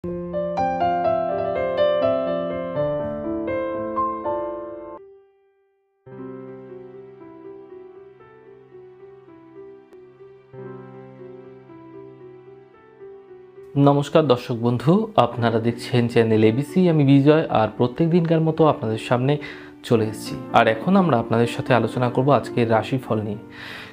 নমস্কার দর্শক বন্ধু, আপনারা দেখছেন চ্যানেল এবিসি। আমি বিজয়, আর প্রত্যেক দিনকার মতো আপনাদের সামনে চলে এসেছি। আর এখন আমরা আপনাদের সাথে আলোচনা করব আজকের রাশিফল নিয়ে।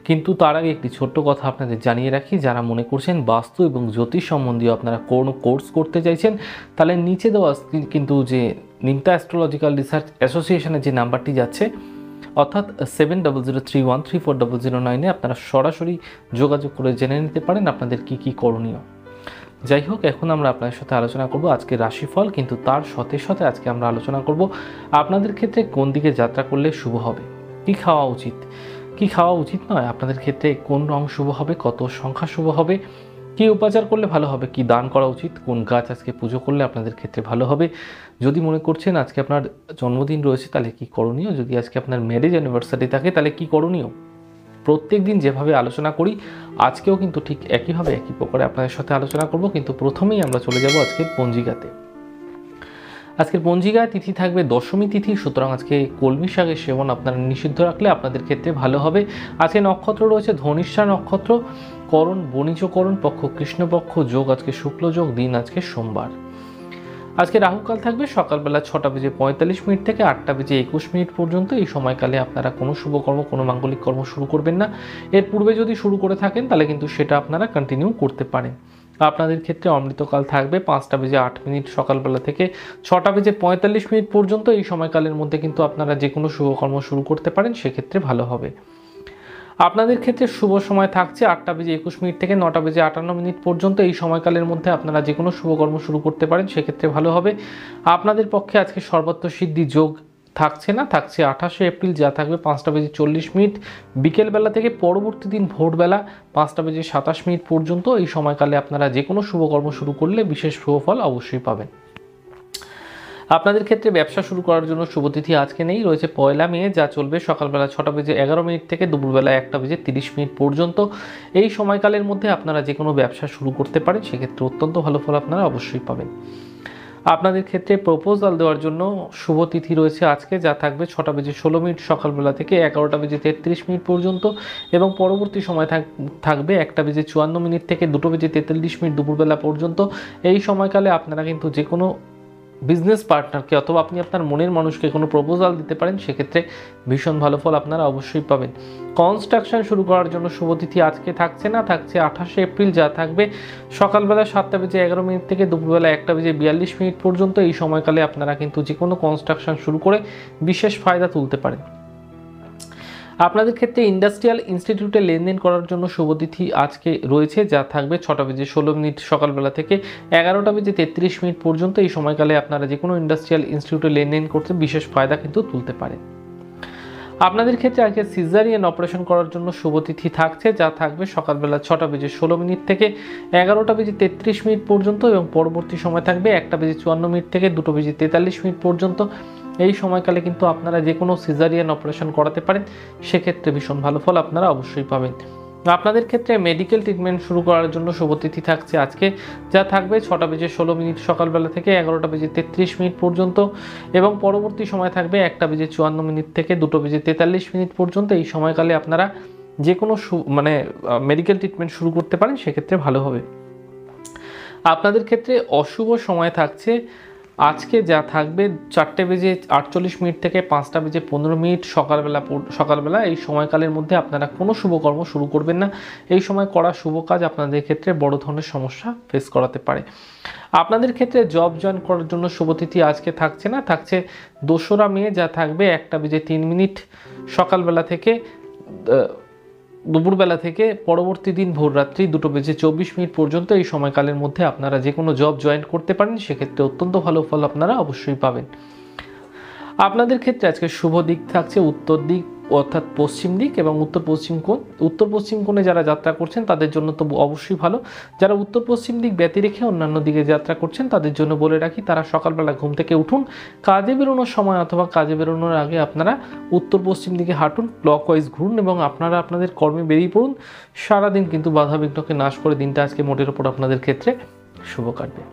কিন্তু তার আগে একটি ছোট্ট কথা আপনাদের জানিয়ে রাখি, যারা মনে করছেন বাস্তু এবং জ্যোতিষ সম্বন্ধীয় আপনারা কোনো কোর্স করতে চাইছেন, তাহলে নিচে দেওয়া কিন্তু যে নিমতা অ্যাস্ট্রোলজিক্যাল রিসার্চ অ্যাসোসিয়েশনের যে নাম্বারটি যাচ্ছে, অর্থাৎ 7003134009-এ আপনারা সরাসরি যোগাযোগ করে জেনে নিতে পারেন আপনাদের কি কি করণীয়। যাই হোক, এখন আমরা আপনাদের সাথে আলোচনা করব আজকে রাশিফল। কিন্তু তার সাথে সাথে আজকে আমরা আলোচনা করব আপনাদের ক্ষেত্রে কোন দিকে যাত্রা করলে শুভ হবে, কি খাওয়া উচিত, কি খাওয়া উচিত নয়, আপনাদের ক্ষেত্রে কোন রং শুভ হবে, কত সংখ্যা শুভ হবে, কি উপাচার করলে ভালো হবে, কি দান করা উচিত, কোন গাছ আজকে পুজো করলে আপনাদের ক্ষেত্রে ভালো হবে। যদি মনে করছেন আজকে আপনার জন্মদিন রয়েছে তাহলে কি করণীয়, যদি আজকে আপনার ম্যারেজ অ্যানিভার্সারি থাকে তাহলে কি করণীয়। প্রত্যেক দিন যেভাবে আলোচনা করি আজকেও কিন্তু ঠিক একইভাবে একই প্রকারে আপনাদের সাথে আলোচনা করব। কিন্তু প্রথমেই আমরা চলে যাব আজকের পঞ্জিকাতে। আজকের পঞ্জিকায় তিথি থাকবে দশমী তিথি, সুতরাং আজকে কলমি শাকের সেবন আপনারা নিষিদ্ধ রাখলে আপনাদের ক্ষেত্রে ভালো হবে। আজকে নক্ষত্র রয়েছে ধনিষ্ঠা নক্ষত্র, করণ বণিজকরণ, পক্ষ কৃষ্ণপক্ষ, যোগ আজকে শুক্ল যোগ, দিন আজকে সোমবার। আজকে রাহুকাল থাকবে সকালবেলা 6:45 থেকে 8:21 পর্যন্ত। এই সময়কালে আপনারা কোনো শুভকর্ম, কোনো মাঙ্গলিক কর্ম শুরু করবেন না। এর পূর্বে যদি শুরু করে থাকেন তাহলে কিন্তু সেটা আপনারা কন্টিনিউ করতে পারেন। আপনাদের ক্ষেত্রে অমৃতকাল থাকবে 5:08 সকালবেলা থেকে 6:45 পর্যন্ত। এই সময়কালের মধ্যে কিন্তু আপনারা যে কোনো শুভকর্ম শুরু করতে পারেন, সেক্ষেত্রে ভালো হবে। আপনাদের ক্ষেত্রে শুভ সময় থাকছে 8:21 থেকে 9:58 পর্যন্ত। এই সময়কালের মধ্যে আপনারা যে কোনো শুভকর্ম শুরু করতে পারেন, সেক্ষেত্রে ভালো হবে। আপনাদের পক্ষে আজকে সর্বত্র সিদ্ধি যোগ থাকছে না, থাকছে 28 এপ্রিল, যা থাকবে 5:40 বিকেলবেলা থেকে পরবর্তী দিন ভোরবেলা 5:27 পর্যন্ত। এই সময়কালে আপনারা যে কোনো শুভকর্ম শুরু করলে বিশেষ শুভফল অবশ্যই পাবেন। আপনাদের ক্ষেত্রে ব্যবসা শুরু করার জন্য শুভতিথি আজকে নেই, রয়েছে 1 মে, যা চলবে সকালবেলা 6:11 থেকে দুপুরবেলা 1:30 পর্যন্ত। এই সময়কালের মধ্যে আপনারা যে কোনো ব্যবসা শুরু করতে পারেন, সেক্ষেত্রে অত্যন্ত ভালো ফল আপনারা অবশ্যই পাবেন। আপনাদের ক্ষেত্রে প্রপোজাল দেওয়ার জন্য শুভতিথি রয়েছে আজকে, যা থাকবে 6:16 সকালবেলা থেকে 11:33 পর্যন্ত, এবং পরবর্তী সময় থাকবে 1:54 থেকে 2:43 দুপুরবেলা পর্যন্ত। এই সময়কালে আপনারা কিন্তু যে কোনো বিজনেস পার্টনারকে অথবা আপনি আপনার মনের মানুষকে কোনো প্রপোজাল দিতে পারেন, সেক্ষেত্রে ভীষণ ভালো ফল আপনারা অবশ্যই পাবেন। কনস্ট্রাকশন শুরু করার জন্য শুভতিথি আজকে থাকছে না, থাকছে 28 এপ্রিল, যা থাকবে সকালবেলা 7:11 থেকে দুপুরবেলা 1:42 পর্যন্ত। এই সময়কালে আপনারা কিন্তু যে কোনো কনস্ট্রাকশন শুরু করে বিশেষ ফায়দা তুলতে পারেন। আপনাদের ক্ষেত্রে ইন্ডাস্ট্রিয়াল ইনস্টিটিউটে লেনদেন করার জন্য শুভতিথি আজকে রয়েছে, যা থাকবে 6:16 সকালবেলা থেকে 11:33 পর্যন্ত। এই সময়কালে আপনারা যে কোনো ইন্ডাস্ট্রিয়াল ইনস্টিটিউটে লেনদেন করতে বিশেষ ফায়দা কিন্তু তুলতে পারেন। আপনাদের ক্ষেত্রে আজকে সিজারিয়ান অপারেশন করার জন্য শুভতিথি থাকছে, যা থাকবে সকালবেলা 6:16 থেকে 11:33 পর্যন্ত, এবং পরবর্তী সময় থাকবে 1:54 থেকে 2:43 পর্যন্ত। এই সময়কালে কিন্তু আপনারা যে কোনো সিজারিয়ান অপারেশন করাতে পারেন, সেক্ষেত্রে ভীষণ ভালো ফল আপনারা অবশ্যই পাবেন। আপনাদের ক্ষেত্রে মেডিকেল ট্রিটমেন্ট শুরু করার জন্য শুভতিথি থাকছে আজকে, যা থাকবে 6:16 সকালবেলা থেকে 11:33 পর্যন্ত, এবং পরবর্তী সময় থাকবে 1:54 থেকে 2:43 পর্যন্ত। এই সময়কালে আপনারা যে কোনো মেডিকেল ট্রিটমেন্ট শুরু করতে পারেন, সেক্ষেত্রে ভালো হবে। আপনাদের ক্ষেত্রে অশুভ সময় থাকছে আজকে, যা থাকবে 4:48 থেকে 5:15 সকালবেলা। এই সময়কালের মধ্যে আপনারা কোনো শুভকর্ম শুরু করবেন না। এই সময় করা শুভ কাজ আপনাদের ক্ষেত্রে বড় ধরনের সমস্যা ফেস করাতে পারে। আপনাদের ক্ষেত্রে জব জয়েন করার জন্য শুভতিথি আজকে থাকছে না, থাকছে 2রা মে, যা থাকবে 1:03 সকালবেলা থেকে দুপুরবেলা থেকে পরবর্তী দিন ভোররাত্রি 2:24 পর্যন্ত। এই সময়কালের মধ্যে আপনারা যে কোনো জব জয়েন করতে পারেন, সেক্ষেত্রে অত্যন্ত ভালো ফল আপনারা অবশ্যই পাবেন। আপনাদের ক্ষেত্রে আজকে শুভ দিক থাকছে উত্তর দিক, অর্থাৎ পশ্চিম দিক, এবং উত্তর পশ্চিম কোণে যারা যাত্রা করছেন তাদের জন্য তো অবশ্যই ভালো। যারা উত্তর পশ্চিম দিক ব্যতি রেখে অন্যান্য দিকে যাত্রা করছেন, তাদের জন্য বলে রাখি, তারা সকালবেলা ঘুম থেকে উঠুন, কাজে বেরোনোর সময় অথবা কাজে বেরোনোর আগে আপনারা উত্তর পশ্চিম দিকে হাঁটুন, ক্লকওয়াইজ ঘুরুন, এবং আপনারা আপনাদের কর্মে বেরিয়ে পড়ুন। সারাদিন কিন্তু বাধা বিঘ্নকে নাশ করে দিনটা আজকে মোটের ওপর আপনাদের ক্ষেত্রে শুভ কাটবে।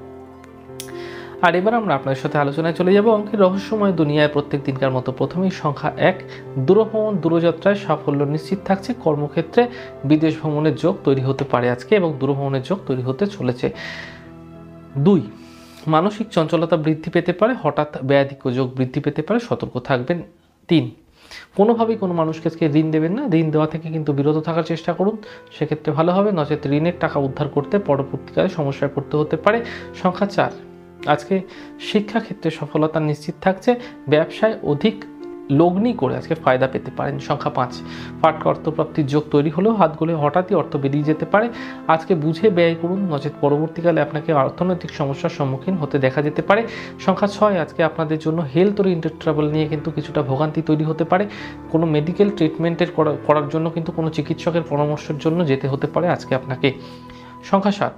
আর এবার আমরা আপনাদের সাথে আলোচনায় চলে যাব অঙ্কের রহস্যময় দুনিয়ায় প্রত্যেক দিনকার মতো। প্রথমেই সংখ্যা 1, দূরভ্রমণ দূরযাত্রায় সাফল্য নিশ্চিত থাকছে। কর্মক্ষেত্রে বিদেশ ভ্রমণের যোগ তৈরি হতে পারে আজকে এবং দূরভ্রমণের যোগ তৈরি হতে চলেছে। 2, মানসিক চঞ্চলতা বৃদ্ধি পেতে পারে, হঠাৎ ব্যয়াধিক্য যোগ বৃদ্ধি পেতে পারে, সতর্ক থাকবেন। 3, কোনোভাবেই কোনো মানুষকে আজকে ঋণ দেবেন না, ঋণ দেওয়া থেকে কিন্তু বিরত থাকার চেষ্টা করুন, সেক্ষেত্রে ভালো হবে। নচেত ঋণের টাকা উদ্ধার করতে পরবর্তীকালে সমস্যায় পড়তে হতে পারে। সংখ্যা 4, আজকে শিক্ষাক্ষেত্রে সফলতা নিশ্চিত থাকছে। ব্যবসায় অধিক লগ্নি করে আজকে ফায়দা পেতে পারেন। সংখ্যা 5, ফাটকা অর্থপ্রাপ্তির যোগ তৈরি হলেও হাত গলে হঠাৎই অর্থ বেরিয়ে যেতে পারে, আজকে বুঝে ব্যয় করুন, নচেত পরবর্তীকালে আপনাকে অর্থনৈতিক সমস্যার সম্মুখীন হতে দেখা যেতে পারে। সংখ্যা 6, আজকে আপনাদের জন্য হেলথ ওরিয়েন্টেড ট্রাভেল নিয়ে কিন্তু কিছুটা ভোগান্তি তৈরি হতে পারে। কোনো মেডিকেল ট্রিটমেন্টের করার জন্য কিন্তু কোনো চিকিৎসকের পরামর্শের জন্য যেতে হতে পারে আজকে আপনাকে। সংখ্যা 7,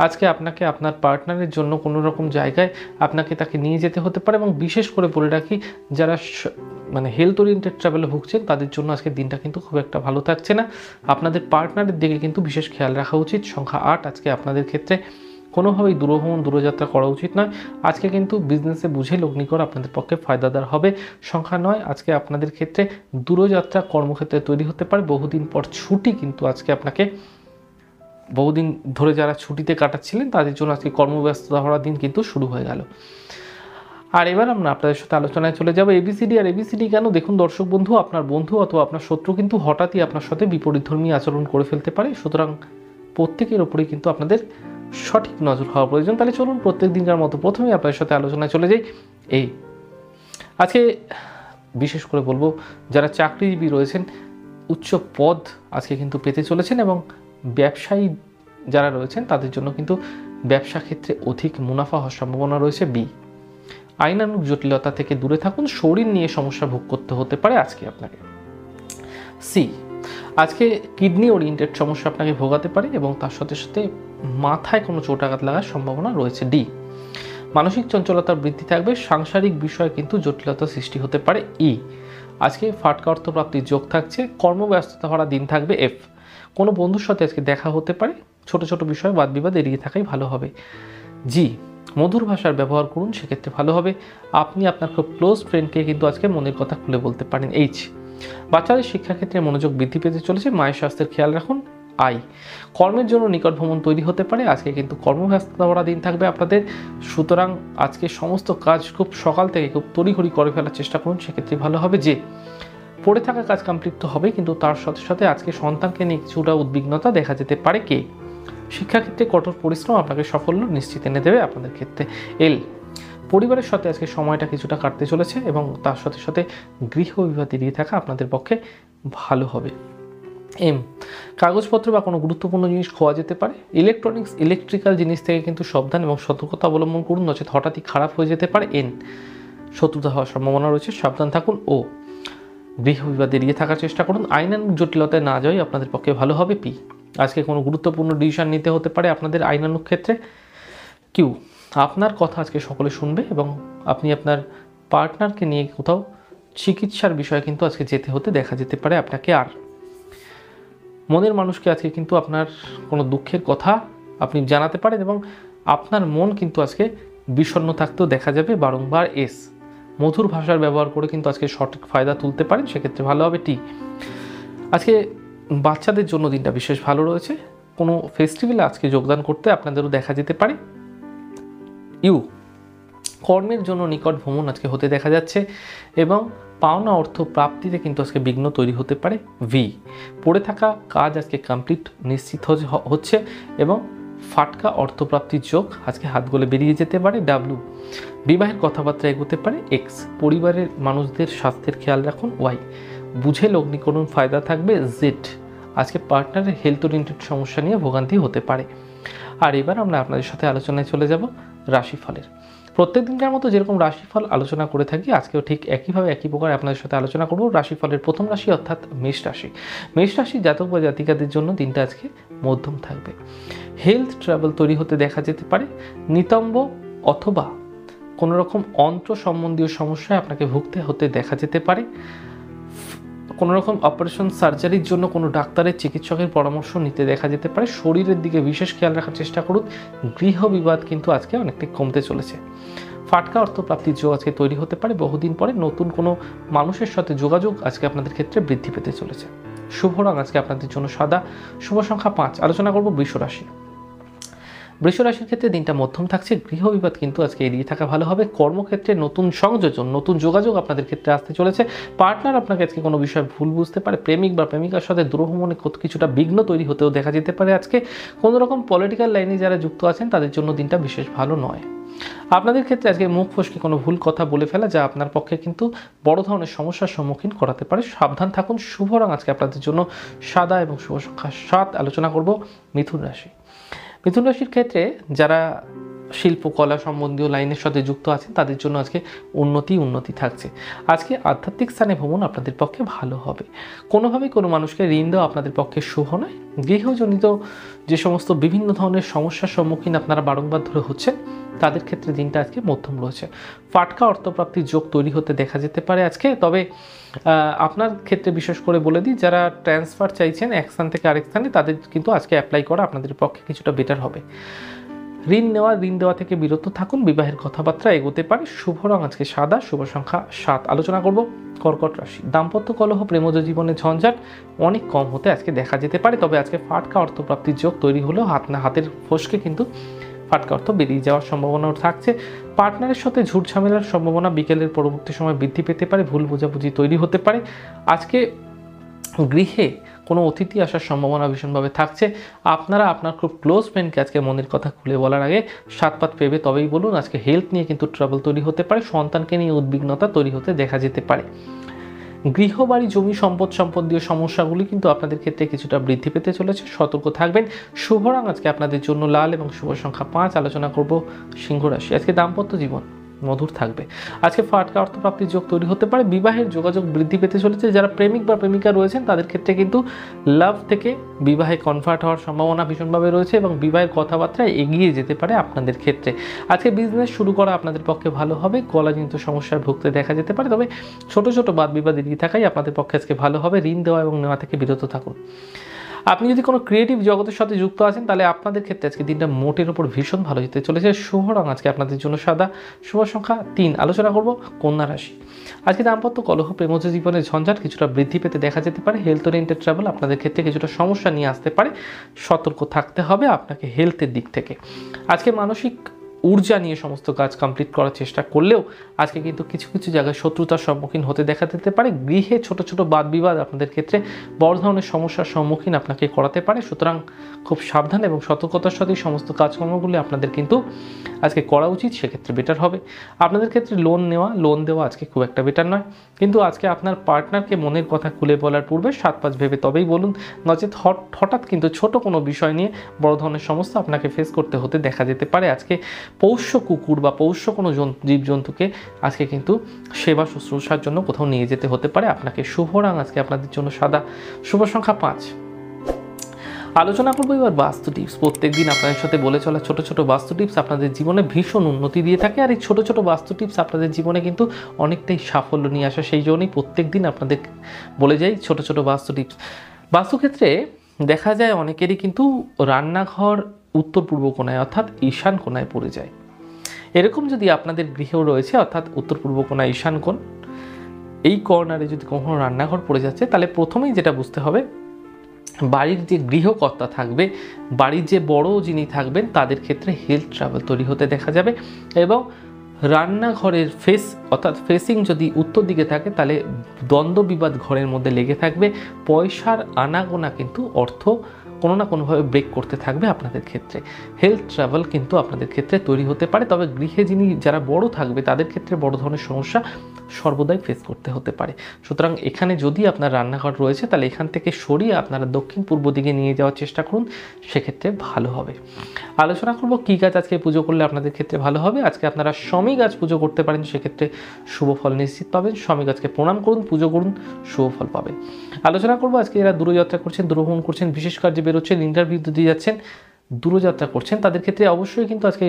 আজকে আপনাকে আপনার পার্টনারের জন্য কোনো রকম জায়গায় আপনাকে তাকে নিয়ে যেতে হতে পারে এবং বিশেষ করে বলে রাখি যারা হেলথ ওরিয়েন্টেড ট্রাভেলে ভুগছেন তাদের জন্য আজকে দিনটা কিন্তু খুব একটা ভালো থাকছে না, আপনাদের পার্টনারের দিকে কিন্তু বিশেষ খেয়াল রাখা উচিত। সংখ্যা 8, আজকে আপনাদের ক্ষেত্রে কোনোভাবেই দূরভ্রমণ দূরযাত্রা করা উচিত নয়, আজকে কিন্তু বিজনেসে বুঝে লগ্নি করা আপনাদের পক্ষে ফায়দাদার হবে। সংখ্যা 9, আজকে আপনাদের ক্ষেত্রে দূরযাত্রা কর্মক্ষেত্রে তৈরি হতে পারে। বহুদিন পর ছুটি কিন্তু আজকে আপনাকে, বহুদিন ধরে যারা ছুটিতে কাটাচ্ছিলেন তাদের জন্য আজকে কর্মব্যস্ততা হওয়ার দিন কিন্তু শুরু হয়ে গেল। আর এবার আমরা আপনাদের সাথে আলোচনায় চলে যাব এবিসিডি। আর এবিসিডি কেন? দেখুন দর্শক বন্ধু, আপনার বন্ধু অথবা আপনার শত্রু কিন্তু হঠাৎই আপনার সাথে বিপরীতধর্মী আচরণ করে ফেলতে পারে, সুতরাং প্রত্যেকের ওপরেই কিন্তু আপনাদের সঠিক নজর হওয়া প্রয়োজন। তাহলে চলুন প্রত্যেক দিনকার মতো প্রথমেই আপনাদের সাথে আলোচনায় চলে যাই। আজকে বিশেষ করে বলবো যারা চাকরিজীবী রয়েছেন উচ্চ পদ আজকে কিন্তু পেতে চলেছেন এবং ব্যবসায়ী যারা রয়েছেন তাদের জন্য কিন্তু ব্যবসা ক্ষেত্রে অধিক মুনাফা হওয়ার সম্ভাবনা রয়েছে। বি, আইনানুগ জটিলতা থেকে দূরে থাকুন, শরীর নিয়ে সমস্যা ভোগ করতে হতে পারে আজকে আপনাকে। সি, আজকে কিডনি ওরিয়েন্টেড সমস্যা আপনাকে ভোগাতে পারে এবং তার সাথে সাথে মাথায় কোনো চোটাঘাত লাগার সম্ভাবনা রয়েছে। ডি, মানসিক চঞ্চলতা বৃদ্ধি থাকবে, সাংসারিক বিষয়ে কিন্তু জটিলতা সৃষ্টি হতে পারে। ই, আজকে ফাটকা অর্থপ্রাপ্তির যোগ থাকছে, কর্মব্যস্ততা ভরা দিন থাকবে। এফ, কোনো বন্ধুর সাথে আজকে দেখা হতে পারে, ছোট ছোট বিষয়ে বাদ বিবাদ এড়িয়ে থাকাই ভালো হবে। জি, মধুর ভাষার ব্যবহার করুন, সেক্ষেত্রে ভালো হবে। আপনি আপনার খুব ক্লোজ ফ্রেন্ডকে কিন্তু আজকে মনের কথা খুলে বলতে পারেন। এইচ, বাচ্চাদের শিক্ষাক্ষেত্রে মনোযোগ বৃদ্ধি পেতে চলেছে, মায়ের স্বাস্থ্যের খেয়াল রাখুন। আই, কর্মের জন্য নিকট ভ্রমণ তৈরি হতে পারে, আজকে কিন্তু কর্মব্যস্ততা ভরা দিন থাকবে আপনাদের, সুতরাং আজকে সমস্ত কাজ খুব সকাল থেকে খুব তড়িঘড়ি করে ফেলার চেষ্টা করুন, সেক্ষেত্রে ভালো হবে। যে, পড়ে থাকা কাজ কমপ্লিট তো হবে কিন্তু তার সাথে সাথে আজকে সন্তানকে নিয়ে কিছুটা উদ্বিগ্নতা দেখা যেতে পারে। কে, শিক্ষাক্ষেত্রে কঠোর পরিশ্রম আপনাকে সাফল্য নিশ্চিত এনে দেবে আপনাদের ক্ষেত্রে। এল, পরিবারের সাথে আজকে সময়টা কিছুটা কাটতে চলেছে এবং তার সাথে সাথে গৃহ বিবাদ এড়িয়ে থাকা আপনাদের পক্ষে ভালো হবে। এম, কাগজপত্র বা কোনো গুরুত্বপূর্ণ জিনিস খোয়া যেতে পারে। ইলেকট্রনিক্স ইলেকট্রিক্যাল জিনিস থেকে কিন্তু সাবধান এবং সতর্কতা অবলম্বন করুন, নচেত হঠাৎই খারাপ হয়ে যেতে পারে। এন, শত্রুতা হওয়ার সম্ভাবনা রয়েছে, সাবধান থাকুন। ও, গৃহ বিবাদ এড়িয়ে থাকার চেষ্টা করুন, আইনানুগ জটিলতায় না যাওয়াই আপনাদের পক্ষে ভালো হবে। পি, আজকে কোনো গুরুত্বপূর্ণ ডিসিশন নিতে হতে পারে আপনাদের আইনানুগ ক্ষেত্রে। কিউ, আপনার কথা আজকে সকলে শুনবে এবং আপনি আপনার পার্টনারকে নিয়ে কোথাও চিকিৎসার বিষয়ে কিন্তু আজকে যেতে হতে দেখা যেতে পারে আপনাকে। আর মনের মানুষকে আজকে কিন্তু আপনার কোনো দুঃখের কথা আপনি জানাতে পারেন এবং আপনার মন কিন্তু আজকে বিষণ্ণ থাকতেও দেখা যাবে বারংবার। এস, মধুর ভাষার ব্যবহার করে কিন্তু আজকে সঠিক ফায়দা তুলতে পারেন, সেক্ষেত্রে ভালো হবে। টি, আজকে বাচ্চাদের জন্য দিনটা বিশেষ ভালো রয়েছে, কোনো ফেস্টিভ্যালে আজকে যোগদান করতে আপনাদেরও দেখা যেতে পারে। ইউ, কর্মের জন্য নিকট ভ্রমণ আজকে হতে দেখা যাচ্ছে এবং পাওনা অর্থ প্রাপ্তিতে কিন্তু আজকে বিঘ্ন তৈরি হতে পারে। ভি, পড়ে থাকা কাজ আজকে কমপ্লিট নিশ্চিত হচ্ছে এবং ফাটকা অর্থপ্রাপ্তির যোগ আজকে হাত গলে বেরিয়ে যেতে পারে। ডাব্লিউ, বিবাহের কথাবার্তা এগোতে পারে। এক্স, পরিবারের মানুষদের স্বাস্থ্যের খেয়াল রাখুন। ওয়াই, বুঝে লগ্নি করুন, ফায়দা থাকবে। জেড, আজকে পার্টনারের হেলথ ওরিয়েন্টেড সমস্যা নিয়ে ভোগান্তি হতে পারে। আর এবার আমরা আপনাদের সাথে আলোচনায় চলে যাব রাশিফলের। প্রত্যেক দিনকার মতো যেরকম রাশিফল আলোচনা করে থাকি আজকেও ঠিক একইভাবে একই প্রকার আপনাদের সাথে আলোচনা করব রাশিফলের প্রথম রাশি অর্থাৎ মেষ রাশি। মেষ রাশি জাতক বা জাতিকাদের জন্য দিনটা আজকে মধ্যম থাকবে। হেলথ ট্রাভেল তৈরি হতে দেখা যেতে পারে, নিতম্ব অথবা কোনো রকম অন্ত্র সম্বন্ধীয় সমস্যায় আপনাকে ভুগতে হতে দেখা যেতে পারে। কোনো রকম অপারেশন সার্জারির জন্য কোনো ডাক্তারের চিকিৎসকের পরামর্শ নিতে দেখা যেতে পারে। শরীরের দিকে বিশেষ খেয়াল রাখার চেষ্টা করুন। গৃহ বিবাদ কিন্তু আজকে অনেকটাই কমতে চলেছে। ফাটকা অর্থপ্রাপ্তির যোগ আজকে তৈরি হতে পারে। বহুদিন পরে নতুন কোনো মানুষের সাথে যোগাযোগ আজকে আপনাদের ক্ষেত্রে বৃদ্ধি পেতে চলেছে। শুভ রং আজকে আপনাদের জন্য সাদা, শুভ সংখ্যা 5। আলোচনা করব বৃষ রাশি। বৃষ রাশির ক্ষেত্রে দিনটা মধ্যম থাকছে। গৃহ বিবাদ কিন্তু আজকে এড়িয়ে থাকা ভালো হবে। কর্মক্ষেত্রে নতুন সংযোজন, নতুন যোগাযোগ আপনাদের ক্ষেত্রে আসতে চলেছে। পার্টনার আপনাকে আজকে কোনো বিষয়ে ভুল বুঝতে পারে। প্রেমিক বা প্রেমিকার সাথে দুরহমনে কিছুটা বিঘ্ন তৈরি হতেও দেখা যেতে পারে। আজকে কোনো রকম পলিটিক্যাল লাইনে যারা যুক্ত আছেন তাদের জন্য দিনটা বিশেষ ভালো নয়। আপনাদের ক্ষেত্রে আজকে মুখ ফসকে কোনো ভুল কথা বলে ফেলা যা আপনার পক্ষে কিন্তু বড় ধরনের সমস্যার সম্মুখীন করাতে পারে। সাবধান থাকুন। শুভ রং আজকে আপনাদের জন্য সাদা এবং শুভ সংখ্যা 7। আলোচনা করব মিথুন রাশি। মিথুন রাশির ক্ষেত্রে যারা শিল্পকলা সম্বন্ধীয় লাইনের সাথে যুক্ত আছেন তাদের জন্য আজকে উন্নতি থাকছে। আজকে আধ্যাত্মিক স্থানে ভ্রমণ আপনাদের পক্ষে ভালো হবে। কোনোভাবেই কোনো মানুষকে ঋণ দেওয়া আপনাদের পক্ষে শুভ নয়। গৃহজনিত যে সমস্ত বিভিন্ন ধরনের সমস্যার সম্মুখীন আপনারা বারংবার ধরে হচ্ছেন তাদের ক্ষেত্রে দিনটা আজকে মধ্যম রয়েছে। ফাটকা অর্থপ্রাপ্তির যোগ তৈরি হতে দেখা যেতে পারে আজকে। তবে আপনার ক্ষেত্রে বিশেষ করে বলে দিই, যারা ট্রান্সফার চাইছেন এক স্থান থেকে আরেক স্থানে তাদের কিন্তু আজকে অ্যাপ্লাই করা আপনাদের পক্ষে কিছুটা বেটার হবে। ঋণ দেওয়া থেকে বিরত থাকুন। বিবাহের কথাবার্তা এগোতে পারে। শুভ রং আজকে সাদা, শুভ সংখ্যা 7। আলোচনা করব কর্কট রাশি। দাম্পত্য কলহ, প্রেমজ জীবনে ঝঞ্ঝাট অনেক কম হতে আজকে দেখা যেতে পারে। তবে আজকে ফাটকা অর্থপ্রাপ্তির যোগ তৈরি হলেও হাতের ফসকে কিন্তু ফাটকা অর্থ বেরিয়ে যাওয়ার সম্ভাবনাও থাকছে। পার্টনারের সাথে ঝুট ঝামেলার সম্ভাবনা বিকেলের পরবর্তী সময় বৃদ্ধি পেতে পারে। ভুল বোঝাবুঝি তৈরি হতে পারে। আজকে গৃহে কোনো অতিথি আসার সম্ভাবনা ভীষণভাবে থাকছে। আপনারা আপনার খুব ক্লোজ ফ্রেন্ডকে আজকে মনের কথা খুলে বলার আগে 7 পাত ভেবে তবেই বলুন। আজকে হেলথ নিয়ে কিন্তু ট্রাবল তৈরি হতে পারে। সন্তানকে নিয়ে উদ্বিগ্নতা তৈরি হতে দেখা যেতে পারে। গৃহবাড়ি, জমি, সম্পত্তিয় সমস্যাগুলি কিন্তু আপনাদের ক্ষেত্রে কিছুটা বৃদ্ধি পেতে চলেছে। সতর্ক থাকবেন। শুভ রং আজকে আপনাদের জন্য লাল এবং শুভ সংখ্যা 5। আলোচনা করব সিংহ রাশি। আজকে দাম্পত্য জীবন মধুর থাকবে। আজকে ফাটকা অর্থপ্রাপ্তির যোগ তৈরি হতে পারে। বিবাহের যোগাযোগ বৃদ্ধি পেতে চলেছে। যারা প্রেমিক বা প্রেমিকা রয়েছেন তাদের ক্ষেত্রে কিন্তু লাভ থেকে বিবাহে কনভার্ট হওয়ার সম্ভাবনা ভীষণভাবে রয়েছে এবং বিবাহের কথাবার্তা এগিয়ে যেতে পারে আপনাদের ক্ষেত্রে। আজকে বিজনেস শুরু করা আপনাদের পক্ষে ভালো হবে। গলাজনিত সমস্যায় ভুগতে দেখা যেতে পারে। তবে ছোট ছোট বাদ বিবাদ এড়িয়ে থাকাই আপনাদের পক্ষে আজকে ভালো হবে। ঋণ দেওয়া এবং নেওয়া থেকে বিরত থাকুন। আপনি যদি কোনো ক্রিয়েটিভ জগতের সাথে যুক্ত আছেন তাহলে আপনাদের ক্ষেত্রে আজকে দিনটা মোটের ওপর ভীষণ ভালো যেতে চলেছে। শুভ রং আজকে আপনাদের জন্য সাদা, শুভ সংখ্যা 3। আলোচনা করব কন্যা রাশি। আজকে দাম্পত্য কলহ, প্রেমজ জীবনের ঝঞ্ঝাট কিছুটা বৃদ্ধি পেতে দেখা যেতে পারে। হেলথ ওরিয়েন্টেড ট্রাভেল আপনাদের ক্ষেত্রে কিছুটা সমস্যা নিয়ে আসতে পারে। সতর্ক থাকতে হবে আপনাকে হেলথের দিক থেকে। আজকে মানসিক ঊর্জা নিয়ে সমস্ত কাজ কমপ্লিট করার চেষ্টা করলেও আজকে কিন্তু কিছু কিছু জায়গায় শত্রুতার সম্মুখীন হতে দেখা যেতে পারে। গৃহে ছোট ছোট বাদ বিবাদ আপনাদের ক্ষেত্রে বড় ধরনের সমস্যার সম্মুখীন আপনাকে করাতে পারে। সুতরাং খুব সাবধান এবং সতর্কতার সাথে সমস্ত কাজকর্মগুলি আপনাদের কিন্তু আজকে করা উচিত। সেক্ষেত্রে বেটার হবে। আপনাদের ক্ষেত্রে লোন দেওয়া আজকে খুব একটা বেটার নয়। কিন্তু আজকে আপনার পার্টনারকে মনের কথা খুলে বলার পূর্বে 7 পাঁচ ভেবে তবেই বলুন। নচেত হঠাৎ কিন্তু ছোট কোনো বিষয় নিয়ে বড় ধরনের সমস্যা আপনাকে ফেস করতে হতে দেখা যেতে পারে। আজকে পোষ্য কুকুর বা পোষ্য কোনো জীবজন্তুকে আজকে কিন্তু সেবা শুশ্রূষার জন্য কোথাও নিয়ে যেতে হতে পারে আপনাকে। শুভ রং আজকে আপনাদের জন্য সাদা, শুভ সংখ্যা 5। আলোচনা করবো এবার বাস্তু টিপস। প্রত্যেকদিন আপনাদের সাথে বলে চলা ছোট ছোট বাস্তু টিপস আপনাদের জীবনে ভীষণ উন্নতি দিয়ে থাকে। আর এই ছোট ছোট বাস্তু টিপস আপনাদের জীবনে কিন্তু অনেকটাই সাফল্য নিয়ে আসে। সেই জন্যই প্রত্যেকদিন আপনাদের বলে যাই ছোট ছোট বাস্তু টিপস। বাস্তুক্ষেত্রে দেখা যায় অনেকেরই কিন্তু রান্নাঘর উত্তর পূর্ব কোণায় অর্থাৎ ঈশান কোণায় পড়ে যায়। এরকম যদি আপনাদের গৃহেও রয়েছে অর্থাৎ উত্তর পূর্ব কোণায় ঈশান কোণ, এই কর্নারে যদি কখনো রান্নাঘর পড়ে যাচ্ছে তাহলে প্রথমেই যেটা বুঝতে হবে বাড়ির যে গৃহকর্তা থাকবে, বাড়ির যে বড় যিনি থাকবেন তাদের ক্ষেত্রে হেলথ ট্রাবল তৈরি হতে দেখা যাবে। এবং রান্নাঘরের অর্থাৎ ফেসিং যদি উত্তর দিকে থাকে তাহলে দ্বন্দ্ব বিবাদ ঘরের মধ্যে লেগে থাকবে। পয়সার আনাগোনা কিন্তু অর্থ কোনো না কোনোভাবে ব্রেক করতে থাকবে আপনাদের ক্ষেত্রে। হেলথ ট্রাবল কিন্তু আপনাদের ক্ষেত্রে তৈরি হতে পারে। তবে গৃহে যারা বড় থাকবে তাদের ক্ষেত্রে বড় ধরনের সমস্যা সর্বদাই ফেস করতে হতে পারে। সুতরাং এখানে যদি আপনার রান্নাঘর রয়েছে তাহলে এখান থেকে সরিয়ে আপনারা দক্ষিণ পূর্ব দিকে নিয়ে যাওয়ার চেষ্টা করুন, সেক্ষেত্রে ভালো হবে। আলোচনা করব কী গাছ আজকে পুজো করলে আপনাদের ক্ষেত্রে ভালো হবে। আজকে আপনারা শমী গাছ পুজো করতে পারেন, সেক্ষেত্রে শুভ ফল নিশ্চিত পাবেন। শমী গাছকে প্রণাম করুন, পুজো করুন, শুভ ফল পাবেন। আলোচনা করব আজকে যারা দূরযাত্রা করছেন, দূরভ্রমণ করছেন, বিশেষ কার্যে বেরোচ্ছেন, ইন্টারভিউ দিয়ে যাচ্ছেন, দূরযাত্রা করছেন তাদের ক্ষেত্রে অবশ্যই কিন্তু আজকে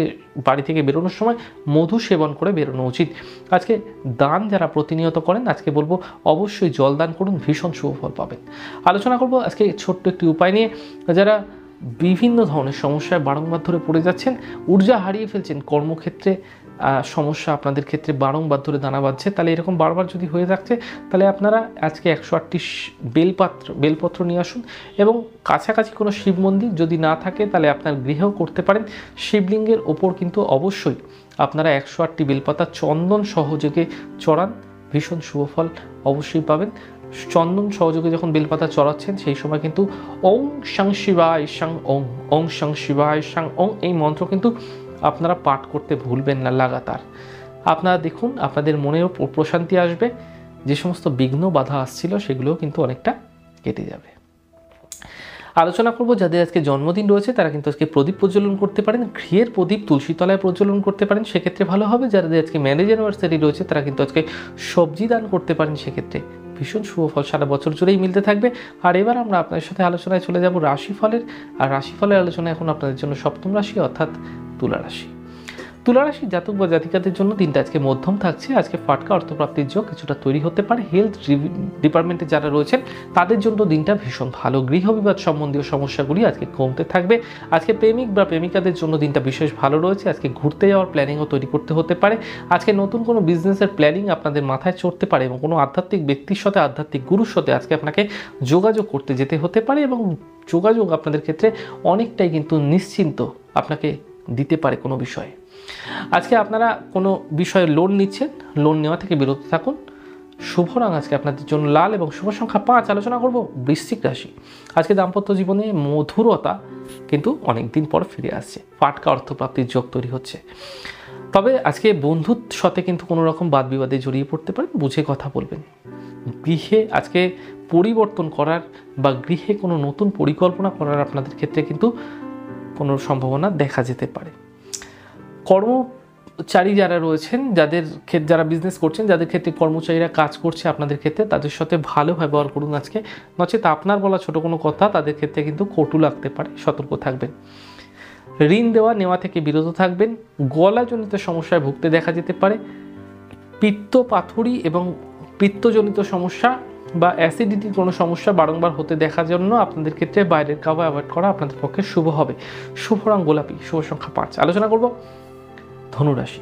বাড়ি থেকে বেরোনোর সময় মধু সেবন করে বেরোনো উচিত। আজকে দান যারা প্রতিনিয়ত করেন আজকে বলবো অবশ্যই জল দান করুন, ভীষণ শুভ ফল পাবেন। আলোচনা করব আজকে ছোট্ট একটি উপায় নিয়ে। যারা বিভিন্ন ধরনের সমস্যায় বারংবার ধরে পড়ে যাচ্ছেন, ঊর্জা হারিয়ে ফেলছেন, কর্মক্ষেত্রে সমস্যা আপনাদের ক্ষেত্রে বারংবার ধরে দানা বাঁধছে, তাহলে এরকম বারবার যদি হয়ে থাকছে তাহলে আপনারা আজকে 108টি বেলপত্র নিয়ে আসুন এবং কাছাকাছি কোনো শিব মন্দির যদি না থাকে তাহলে আপনার গৃহেও করতে পারেন। শিবলিঙ্গের ওপর কিন্তু অবশ্যই আপনারা 108টি বেলপাতা চন্দন সহযোগে চড়ান, ভীষণ শুভ ফল অবশ্যই পাবেন। চন্দন সহযোগে যখন বেলপাতা চড়াচ্ছেন সেই সময় কিন্তু ওং শং শিবায় শং ওং, ওং শং শিবায় শং ওং এই মন্ত্র কিন্তু আপনারা পাঠ করতে ভুলবেন না লাগাতার। আপনারা দেখুন আপনাদের মনেও প্রশান্তি আসবে, যে সমস্ত বিঘ্ন বাধা আসছিল সেগুলোও কিন্তু অনেকটা কেটে যাবে। আলোচনা করব যাদের আজকে জন্মদিন রয়েছে তারা কিন্তু আজকে প্রদীপ প্রজ্বলন করতে পারেন, ঘিয়ের প্রদীপ তুলসী তলায় প্রজ্বলন করতে পারেন, সেক্ষেত্রে ভালো হবে। যাদের আজকে ম্যারেজ অ্যানিভার্সারি রয়েছে তারা কিন্তু আজকে সবজি দান করতে পারেন, সেক্ষেত্রে ভীষণ শুভ ফল সারা বছর জুড়েই মিলতে থাকবে। আর এবার আমরা আপনাদের সাথে আলোচনায় চলে যাব রাশিফলের। আর রাশিফলের আলোচনা এখন আপনাদের জন্য সপ্তম রাশি অর্থাৎ তুলা রাশি। তুলা রাশির জাতক বা জাতিকাদের জন্য দিনটা আজকে মধ্যম থাকছে। আজকে ফাটকা অর্থপ্রাপ্তির যোগ কিছুটা তৈরি হতে পারে। হেলথ ডিপার্টমেন্টে যারা রয়েছেন তাদের জন্য দিনটা ভীষণ ভালো। গৃহ বিবাদ সম্বন্ধীয় সমস্যাগুলি আজকে কমতে থাকবে। আজকে প্রেমিক বা প্রেমিকাদের জন্য দিনটা বিশেষ ভালো রয়েছে। আজকে ঘুরতে যাওয়ার প্ল্যানিংও তৈরি করতে হতে পারে। আজকে নতুন কোনো বিজনেসের প্ল্যানিং আপনাদের মাথায় চড়তে পারে এবং কোনো আধ্যাত্মিক ব্যক্তির সাথে, আধ্যাত্মিক গুরুর সাথে আজকে আপনাকে যোগাযোগ করতে যেতে হতে পারে এবং যোগাযোগ আপনাদের ক্ষেত্রে অনেকটাই কিন্তু নিশ্চিন্ত আপনাকে দিতে পারে কোনো বিষয়ে। আজকে আপনারা কোনো বিষয়ে লোন নিচ্ছেন, লোন নেওয়া থেকে বিরত থাকুন। শুভ রং আজকে আপনাদের জন্য লাল এবং শুভ সংখ্যা 5। আলোচনা করব বৃশ্চিক রাশি। আজকে দাম্পত্য জীবনে মধুরতা কিন্তু অনেকদিন পর ফিরে আসছে, ফাটকা অর্থপ্রাপ্তির যোগ তৈরি হচ্ছে। তবে আজকে বন্ধুর সাথে কিন্তু কোনো রকম বাদ বিবাদে জড়িয়ে পড়তে পারেন, বুঝে কথা বলবেন। গৃহে আজকে পরিবর্তন করার বা গৃহে কোনো নতুন পরিকল্পনা করার আপনাদের ক্ষেত্রে কিন্তু কোনো সম্ভাবনা দেখা যেতে পারে। কর্মচারী যারা রয়েছেন, যারা বিজনেস করছেন, যাদের ক্ষেত্রে কর্মচারীরা কাজ করছে আপনাদের ক্ষেত্রে, তাদের সাথে ভালো ব্যবহার করুন আজকে, নচেত আপনার বলা ছোট কোনো কথা তাদের ক্ষেত্রে কিন্তু কটু লাগতে পারে, সতর্ক থাকবেন। ঋণ দেওয়া নেওয়া থেকে বিরত থাকবেন। গলাজনিত সমস্যায় ভুগতে দেখা যেতে পারে। পিত্ত পাথুরি এবং পিত্তজনিত সমস্যা বা অ্যাসিডিটির কোনো সমস্যা বারংবার হতে দেখার জন্য আপনাদের ক্ষেত্রে বাইরের খাবার অ্যাভয়েড করা আপনাদের পক্ষে শুভ হবে। শুভ রং গোলাপি, শুভ সংখ্যা 5। আলোচনা করব ধনুরাশি।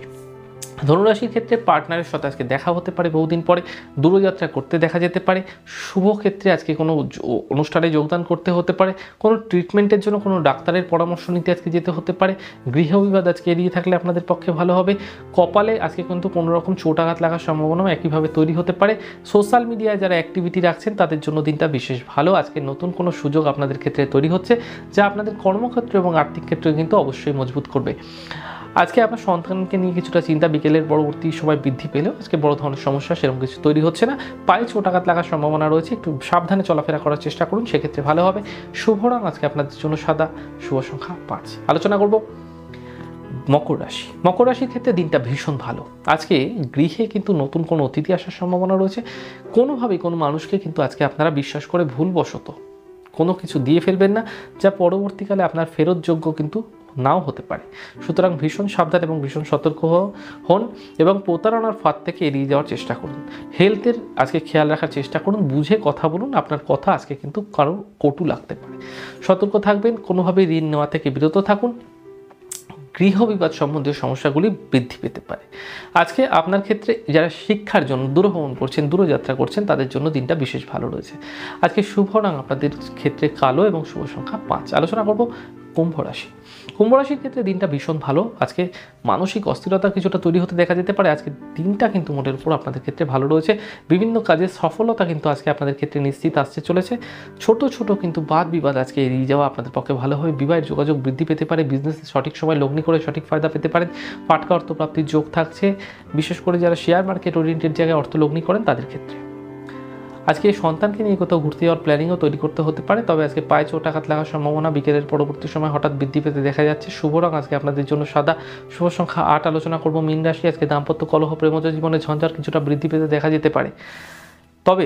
ধনুরাশির ক্ষেত্রে পার্টনারের সাথে আজকে দেখা হতে পারে, বহুদিন পরে দূরযাত্রা করতে দেখা যেতে পারে। শুভ ক্ষেত্রে আজকে কোনো অনুষ্ঠানে যোগদান করতে হতে পারে, কোনো ট্রিটমেন্টের জন্য কোনো ডাক্তারের পরামর্শ নিতে আজকে যেতে হতে পারে। গৃহ বিবাদ আজকে এড়িয়ে থাকলে আপনাদের পক্ষে ভালো হবে। কপালে আজকে কিন্তু কোনো রকম চোট আঘাত লাগার সম্ভাবনাও একইভাবে তৈরি হতে পারে। সোশ্যাল মিডিয়ায় যারা অ্যাক্টিভিটি রাখছেন তাদের জন্য দিনটা বিশেষ ভালো। আজকে নতুন কোনো সুযোগ আপনাদের ক্ষেত্রে তৈরি হচ্ছে যা আপনাদের কর্মক্ষেত্র এবং আর্থিক ক্ষেত্রে কিন্তু অবশ্যই মজবুত করবে। আজকে আপনার সন্তানকে নিয়ে কিছুটা চিন্তা বিকেলের পরবর্তী সময় বৃদ্ধি পেলেও আজকে বড় ধরনের সমস্যা সেরকম কিছু তৈরি হচ্ছে না। পায়ে চোট আঘাত লাগার সম্ভাবনা রয়েছে, একটু সাবধানে চলাফেরা করার চেষ্টা করুন, সেক্ষেত্রে ভালো হবে। শুভ রং আজকে আপনাদের জন্য সাদা, শুভ সংখ্যা 5। আলোচনা করব মকর রাশি। মকর রাশির ক্ষেত্রে দিনটা ভীষণ ভালো। আজকে গৃহে কিন্তু নতুন কোনো অতিথি আসার সম্ভাবনা রয়েছে। কোনোভাবেই কোনো মানুষকে কিন্তু আজকে আপনারা বিশ্বাস করে ভুলবশত কোনো কিছু দিয়ে ফেলবেন না, যা পরবর্তীকালে আপনার ফেরতযোগ্য কিন্তু নাও হতে পারে। সুতরাং ভীষণ সাবধান এবং ভীষণ সতর্ক হন এবং প্রতারণার ফাঁদ থেকে এড়িয়ে যাওয়ার চেষ্টা করুন। হেলথের আজকে খেয়াল রাখার চেষ্টা করুন, বুঝে কথা বলুন, আপনার কথা আজকে কিন্তু কারোর কটু লাগতে পারে। সতর্ক থাকবেন, কোনোভাবেই ঋণ নেওয়া থেকে বিরত থাকুন। গৃহ বিবাদ সম্বন্ধীয় সমস্যাগুলি বৃদ্ধি পেতে পারে। আজকে আপনার ক্ষেত্রে যারা শিক্ষার জন্য দূরভ্রমণ করছেন, দূরযাত্রা করছেন, তাদের জন্য দিনটা বিশেষ ভালো রয়েছে। আজকে শুভ রং আপনাদের ক্ষেত্রে কালো এবং শুভ সংখ্যা 5। আলোচনা করব কুম্ভ রাশি। কুম্ভ রাশির ক্ষেত্রে দিনটা ভীষণ ভালো। আজকে মানসিক অস্থিরতা কিছুটা তৈরি হতে দেখা যেতে পারে। আজকে দিনটা কিন্তু মোটের উপর আপনাদের ক্ষেত্রে ভালো রয়েছে। বিভিন্ন কাজের সফলতা কিন্তু আজকে আপনাদের ক্ষেত্রে নিশ্চিত আসতে চলেছে। ছোট ছোট কিন্তু বাদ বিবাদ আজকে এড়িয়ে যাওয়া আপনাদের পক্ষে ভালো হবে। বিবাহের যোগাযোগ বৃদ্ধি পেতে পারে। বিজনেসে সঠিক সময় লগ্নি করে সঠিক ফায়দা পেতে পারেন। ফাটকা অর্থপ্রাপ্তির যোগ থাকছে, বিশেষ করে যারা শেয়ার মার্কেট ওরিয়েন্টেড জায়গায় অর্থ লগ্নি করেন তাদের ক্ষেত্রে। আজকে সন্তানকে নিয়ে কোথাও ঘুরতে যাওয়ার প্ল্যানিংও তৈরি করতে হতে পারে। তবে আজকে পায়ে চোট আঘাত লাগার সম্ভাবনা বিকেলের পরবর্তী সময় হঠাৎ বৃদ্ধি পেতে দেখা যাচ্ছে। শুভ রং আজকে আপনাদের জন্য সাদা, শুভ সংখ্যা 8। আলোচনা করব মীন রাশি। আজকে দাম্পত্য কলহ, প্রেমজ জীবনে ঝঞ্ঝাট কিছুটা বৃদ্ধি পেতে দেখা যেতে পারে। তবে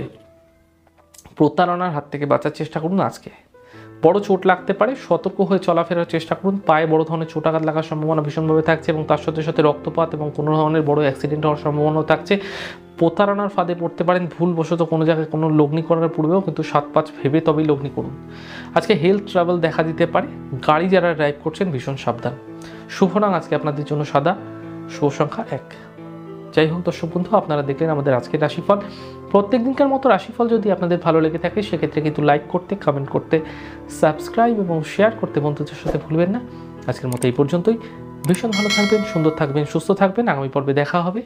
প্রতারণার হাত থেকে বাঁচার চেষ্টা করুন। আজকে বড় চোট লাগতে পারে, সতর্ক হয়ে চলাফেরার চেষ্টা করুন। পায়ে বড় ধরনের চোটাঘাত লাগার সম্ভাবনা ভীষণভাবে থাকছে এবং তার সাথে সাথে রক্তপাত এবং কোনো ধরনের বড় অ্যাক্সিডেন্ট হওয়ার সম্ভাবনাও থাকছে। প্রতারণার ফাঁদে পড়তে পারেন, ভুলবশত কোনো জায়গায় কোনো লগ্নি করার পূর্বেও কিন্তু 7-5 ভেবে তবেই লগ্নি করুন। আজকে হেলথ ট্রাভেল দেখা দিতে পারে, গাড়ি যারা ড্রাইভ করছেন ভীষণ সাবধান। শুভ রং আজকে আপনাদের জন্য সাদা, শুভ সংখ্যা 1। যাই হোক দর্শক বন্ধু, আপনারা দেখলেন আমাদের আজকের রাশিফল। প্রত্যেক দিনকার মতো রাশিফল যদি আপনাদের ভালো লেগে থাকে সেক্ষেত্রে কিন্তু লাইক করতে, কমেন্ট করতে, সাবস্ক্রাইব এবং শেয়ার করতে বন্ধুদের সাথে ভুলবেন না। আজকের মতো এই পর্যন্তই। ভীষণ ভালো থাকবেন, সুন্দর থাকবেন, সুস্থ থাকবেন। আগামী পর্বে দেখা হবে।